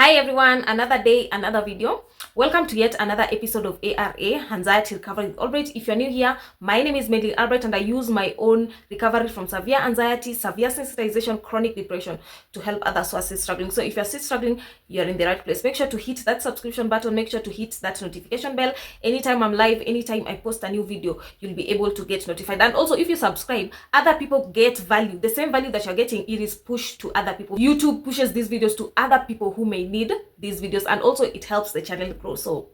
Hi everyone, another day, another video. Welcome to yet another episode of ARA, Anxiety Recovery with Albright. If you're new here, my name is Madeline Albright and I use my own recovery from severe anxiety, severe sensitization, chronic depression to help others who are still struggling. So if you're still struggling, you're in the right place. Make sure to hit that subscription button, make sure to hit that notification bell. Anytime I'm live, anytime I post a new video, you'll be able to get notified. And also if you subscribe, other people get value. The same value that you're getting, it is pushed to other people. YouTube pushes these videos to other people who may need these videos, and also it helps the channel grow. So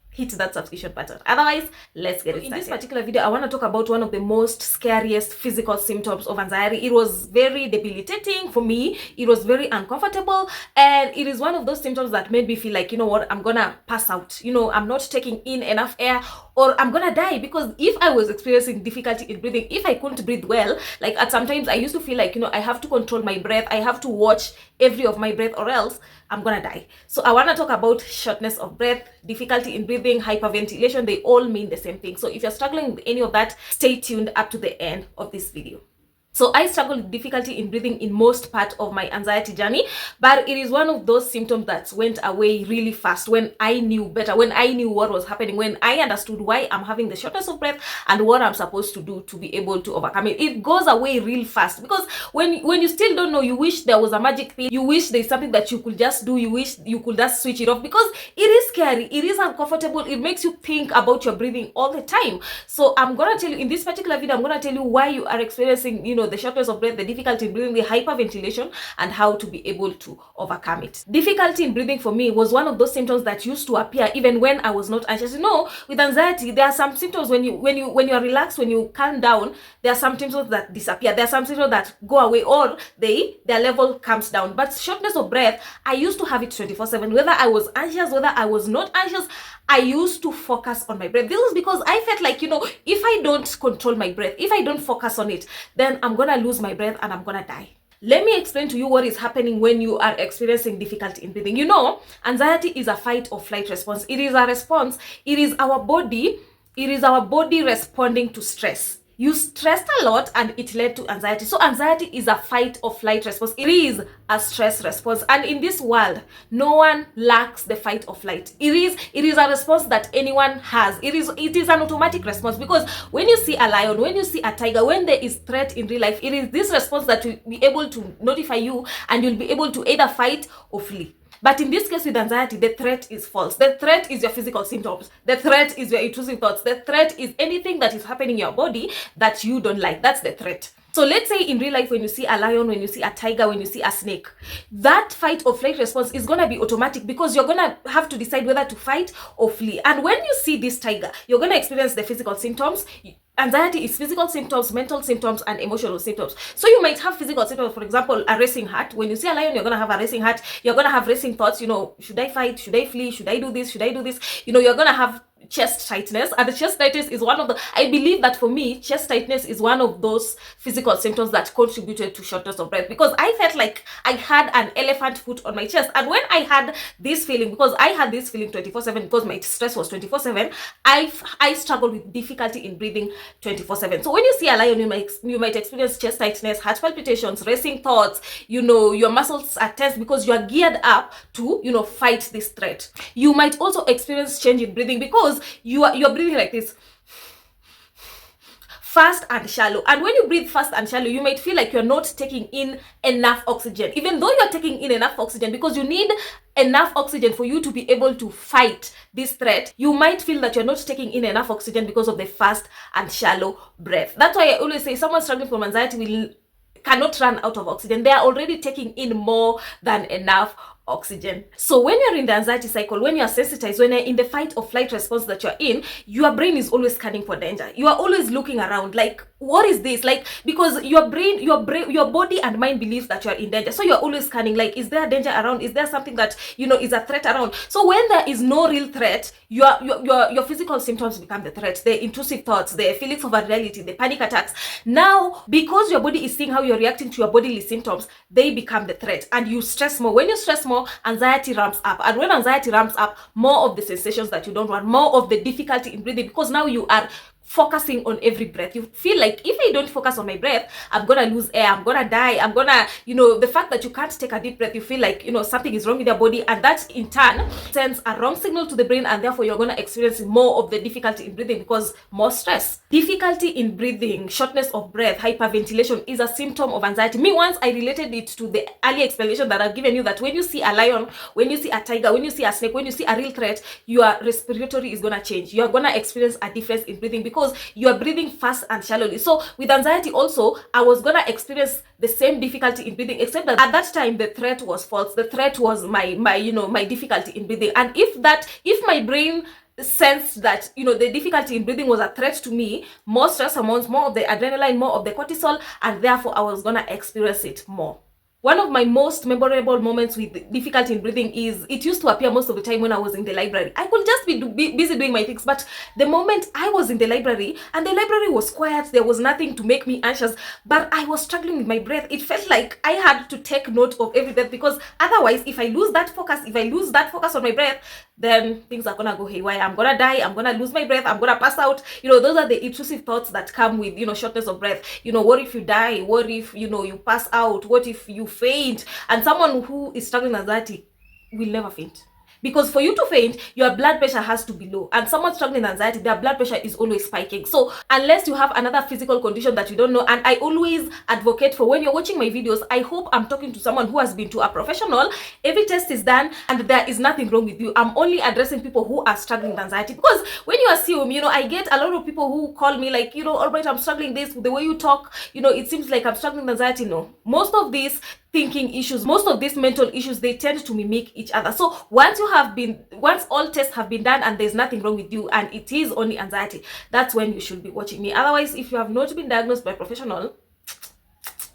hit that subscription button. Otherwise, let's get it started. In this particular video, I want to talk about one of the most scariest physical symptoms of anxiety. It was very debilitating for me. It was very uncomfortable, and it is one of those symptoms that made me feel like, you know what, I'm gonna pass out. You know, I'm not taking in enough air, or I'm gonna die. Because if I was experiencing difficulty in breathing, if I couldn't breathe well, like at sometimes I used to feel like, you know, I have to control my breath, I have to watch every of my breath, or else I'm gonna die. So I want to talk about shortness of breath, difficulty in breathing, hyperventilation. They all mean the same thing. So if you're struggling with any of that, stay tuned up to the end of this video. So I struggle with difficulty in breathing in most part of my anxiety journey, but it is one of those symptoms that went away really fast when I knew better, when I knew what was happening, when I understood why I'm having the shortness of breath and what I'm supposed to do to be able to overcome it. It goes away real fast, because when you still don't know, you wish there was a magic pill, you wish there's something that you could just do, you wish you could just switch it off, because it is scary, it is uncomfortable, it makes you think about your breathing all the time. So I'm gonna tell you in this particular video, I'm gonna tell you why you are experiencing, you know, the shortness of breath, the difficulty in breathing, the hyperventilation, and how to be able to overcome it. Difficulty in breathing for me was one of those symptoms that used to appear even when I was not anxious. You know, with anxiety, there are some symptoms when you are relaxed, when you calm down, there are some symptoms that disappear. There are some symptoms that go away, or their level comes down. But shortness of breath, I used to have it 24/7. Whether I was anxious, whether I was not anxious, I used to focus on my breath. This is because I felt like, you know, if I don't control my breath, if I don't focus on it, then I'm gonna lose my breath and I'm gonna die. Let me explain to you what is happening when you are experiencing difficulty in breathing. You know, anxiety is a fight or flight response. It is a response. It is our body responding to stress. You stressed a lot and it led to anxiety. So anxiety is a fight or flight response. It is a stress response. And in this world, no one lacks the fight or flight. It is a response that anyone has. It is an automatic response, because when you see a lion, when you see a tiger, when there is threat in real life, it is this response that will be able to notify you, and you'll be able to either fight or flee. But in this case with anxiety, the threat is false. The threat is your physical symptoms. The threat is your intrusive thoughts. The threat is anything that is happening in your body that you don't like. That's the threat. So let's say in real life, when you see a lion, when you see a tiger, when you see a snake, that fight or flight response is going to be automatic, because you're going to have to decide whether to fight or flee. And when you see this tiger, you're going to experience the physical symptoms. Anxiety is physical symptoms, mental symptoms, and emotional symptoms. So you might have physical symptoms, for example, a racing heart. When you see a lion, you're going to have a racing heart. You're going to have racing thoughts, you know, should I fight? Should I flee? Should I do this? Should I do this? You know, you're going to have chest tightness, and the chest tightness is one of the, I believe that for me, chest tightness is one of those physical symptoms that contributed to shortness of breath, because I felt like I had an elephant foot on my chest. And when I had this feeling, because I had this feeling 24/7, because my stress was 24/7, I struggled with difficulty in breathing 24/7. So when you see a lion, you might experience chest tightness, heart palpitations, racing thoughts. You know, your muscles are tense because you are geared up to, you know, fight this threat. You might also experience change in breathing, because you're breathing like this, fast and shallow. And when you breathe fast and shallow, you might feel like you're not taking in enough oxygen, even though you're taking in enough oxygen, because you need enough oxygen for you to be able to fight this threat. You might feel that you're not taking in enough oxygen because of the fast and shallow breath. That's why I always say someone struggling from anxiety cannot run out of oxygen. They are already taking in more than enough oxygen. So when you're in the anxiety cycle, when you're sensitized, when you're in the fight or flight response that you're in, your brain is always scanning for danger. You are always looking around like, what is this? Like, because your body and mind believes that you're in danger. So you're always scanning, like, is there danger around? Is there something that, you know, is a threat around? So when there is no real threat, your physical symptoms become the threat, the intrusive thoughts, the feelings of unreality, the panic attacks. Now, because your body is seeing how you're reacting to your bodily symptoms, they become the threat, and you stress more. When you stress more, anxiety ramps up. And when anxiety ramps up, more of the sensations that you don't want, more of the difficulty in breathing, because now you are focusing on every breath. You feel like if I don't focus on my breath, I'm gonna lose air, I'm gonna die, I'm gonna, the fact that you can't take a deep breath, you feel like, something is wrong with your body, and that in turn sends a wrong signal to the brain, and therefore you're gonna experience more of the difficulty in breathing because more stress. Difficulty in breathing, shortness of breath, hyperventilation is a symptom of anxiety. Me, once I related it to the earlier explanation that I've given you, that when you see a lion, when you see a tiger, when you see a snake, when you see a real threat, your respiratory is gonna change. You're gonna experience a difference in breathing because you are breathing fast and shallowly. So with anxiety also, I was gonna experience the same difficulty in breathing, except that at that time the threat was false. The threat was my difficulty in breathing. And if my brain sensed that the difficulty in breathing was a threat to me, more stress hormones, more of the adrenaline, more of the cortisol, and therefore I was gonna experience it more. One of my most memorable moments with difficulty in breathing is, it used to appear most of the time when I was in the library. I could just be busy doing my things, but the moment I was in the library and the library was quiet, there was nothing to make me anxious, but I was struggling with my breath. It felt like I had to take note of every breath, because otherwise, if I lose that focus on my breath, then things are gonna go haywire. I'm gonna die, I'm gonna lose my breath, I'm gonna pass out. Those are the intrusive thoughts that come with, shortness of breath. What if you die? What if, you pass out? What if you faint? And someone who is struggling with anxiety will never faint. Because for you to faint, your blood pressure has to be low. And someone struggling with anxiety, their blood pressure is always spiking. So unless you have another physical condition that you don't know, and I always advocate for, when you're watching my videos, I hope I'm talking to someone who has been to a professional. Every test is done and there is nothing wrong with you. I'm only addressing people who are struggling with anxiety. Because when you assume, I get a lot of people who call me like, Albright, I'm struggling this, the way you talk, it seems like I'm struggling with anxiety. No. Most of these thinking issues, most of these mental issues, they tend to mimic each other. So once all tests have been done and there's nothing wrong with you and it is only anxiety, that's when you should be watching me. Otherwise, if you have not been diagnosed by a professional,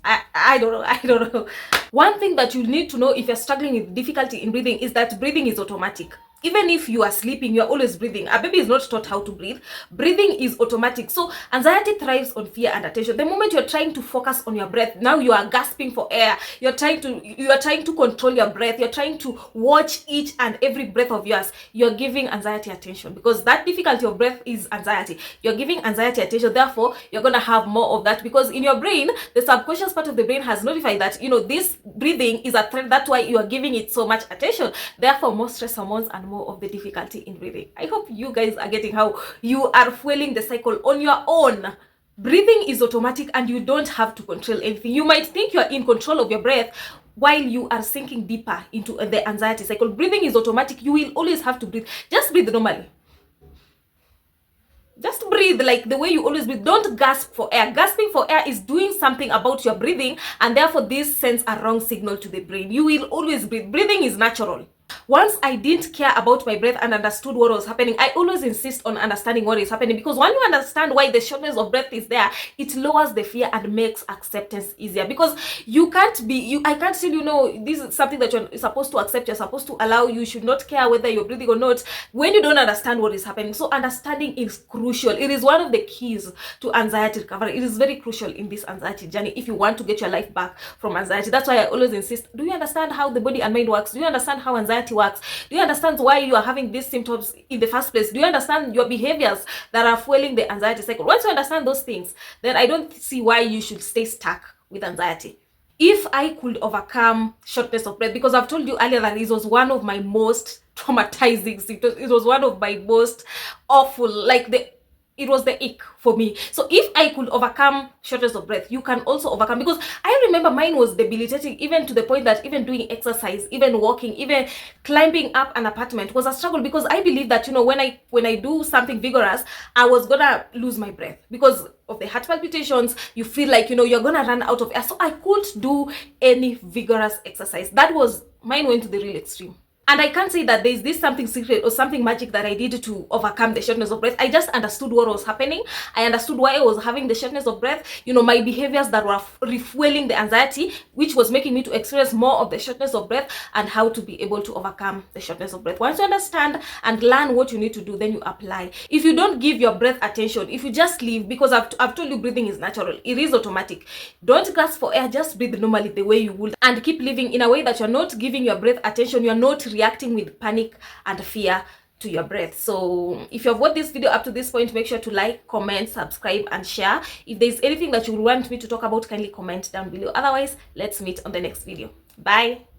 I don't know. One thing that you need to know if you're struggling with difficulty in breathing is that breathing is automatic. Even if you are sleeping, you are always breathing. A baby is not taught how to breathe. Breathing is automatic. So anxiety thrives on fear and attention. The moment you're trying to focus on your breath, now you are gasping for air. You are trying to control your breath. You're trying to watch each and every breath of yours. You're giving anxiety attention, because that difficulty of breath is anxiety. You're giving anxiety attention. Therefore, you're going to have more of that, because in your brain, the subconscious part of the brain has notified that, this breathing is a threat. That's why you are giving it so much attention. Therefore, more stress hormones and more of the difficulty in breathing. I hope you guys are getting how you are fueling the cycle on your own. Breathing is automatic and you don't have to control anything. You might think you are in control of your breath while you are sinking deeper into the anxiety cycle. Breathing is automatic. You will always have to breathe. Just breathe normally. Just breathe like the way you always breathe. Don't gasp for air. Gasping for air is doing something about your breathing, and therefore this sends a wrong signal to the brain. You will always breathe. Breathing is natural. Once I didn't care about my breath and understood what was happening, I always insist on understanding what is happening, because when you understand why the shortness of breath is there, it lowers the fear and makes acceptance easier. Because I can't tell this is something that you're supposed to accept, you're supposed to allow, you should not care whether you're breathing or not, when you don't understand what is happening. So understanding is crucial. It is one of the keys to anxiety recovery. It is very crucial in this anxiety journey if you want to get your life back from anxiety. That's why I always insist, do you understand how the body and mind works? Do you understand how anxiety works? Do you understand why you are having these symptoms in the first place? Do you understand your behaviors that are fueling the anxiety cycle? Once you understand those things, then I don't see why you should stay stuck with anxiety. If I could overcome shortness of breath, because I've told you earlier that it was one of my most traumatizing symptoms, it was one of my most awful, it was the ick for me. So if I could overcome shortness of breath, you can also overcome, because I remember mine was debilitating, even to the point that even doing exercise, even walking, even climbing up an apartment was a struggle, because I believe that, when I do something vigorous, I was gonna lose my breath because of the heart palpitations. You feel like, you're gonna run out of air. So I couldn't do any vigorous exercise. Mine went to the real extreme. And I can't say that there's this something secret or something magic that I did to overcome the shortness of breath. I just understood what was happening. I understood why I was having the shortness of breath. My behaviors that were refueling the anxiety, which was making me to experience more of the shortness of breath, and how to be able to overcome the shortness of breath. Once you understand and learn what you need to do, then you apply. If you don't give your breath attention, if you just leave, because I've told you breathing is natural, it is automatic. Don't gasp for air, just breathe normally the way you would, and keep living in a way that you're not giving your breath attention, you're not reacting with panic and fear. to your breath. So if you've watched this video up to this point, make sure to like, comment, subscribe, and share. If there's anything that you want me to talk about, kindly comment down below. Otherwise, let's meet on the next video. Bye.